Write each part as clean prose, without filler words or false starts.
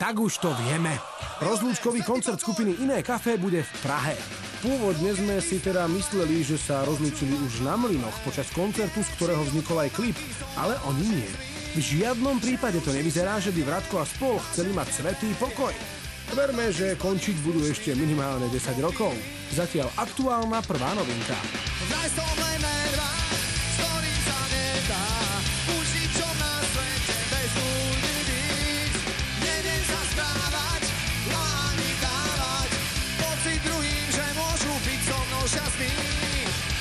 Tak už to vieme. Rozlúčkový koncert skupiny Iné kafé bude v Prahe. Pôvodne sme si teda mysleli, že sa rozlúčili už na Mlynoch počas koncertu, z ktorého vznikol aj klip, ale oni nie. V žiadnom prípade to nevyzerá, že by Vratko a spol chceli mať svätý pokoj. Verme, že končiť budú ešte minimálne 10 rokov. Zatiaľ aktuálna prvá novinka.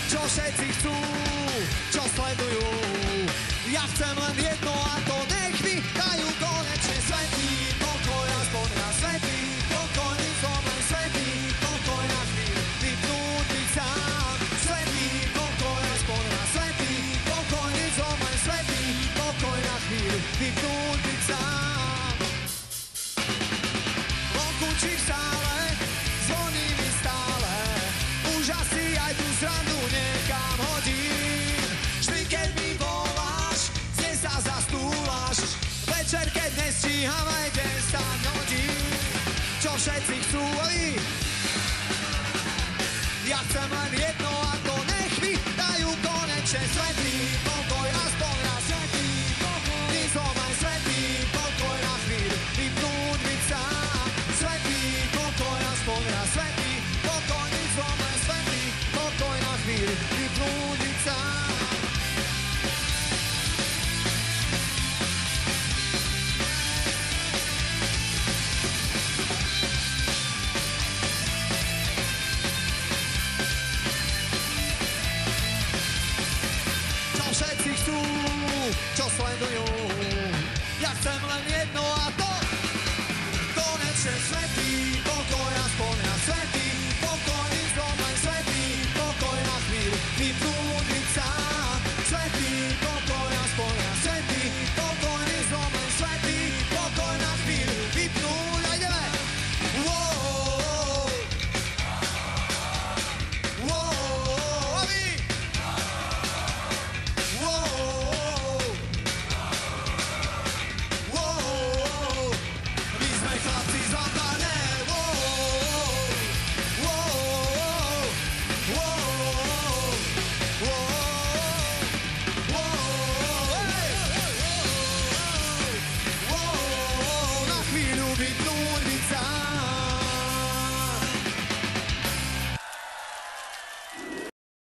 Čo všetci chcú, čo sledujú. Ja chcem len jedno a to nech mi dajú konečne svätý pokoj, aspoň na svätý pokoj, som len svätý pokoj na chvíľu vypnúť byť sám. Svätý pokoj, aspoň na svätý pokoj, som len svätý pokoj na chvíľu vypnúť byť sám. Vonku či v sále, zvoní mi stále, už asi aj tú srandu niekam hodím. Vždy, keď mi voláš, zde sa zastúlaš. Večer, keď nestíham aj 10 hodín. Čo všetci chcú, ja chcem len jedno a to nech mi dajú konečne svätý pokoj, aspoň na svätý pokoj. Ty som aj svätý pokoj na chvíľu vypnúť byť sám. Svätý pokoj, aspoň na svätý pokoj. Ty som aj svätý pokoj na chvíľu vypnúť byť sám. Čo všetci chcú, čo sledujú. Ja chcem len jedno a to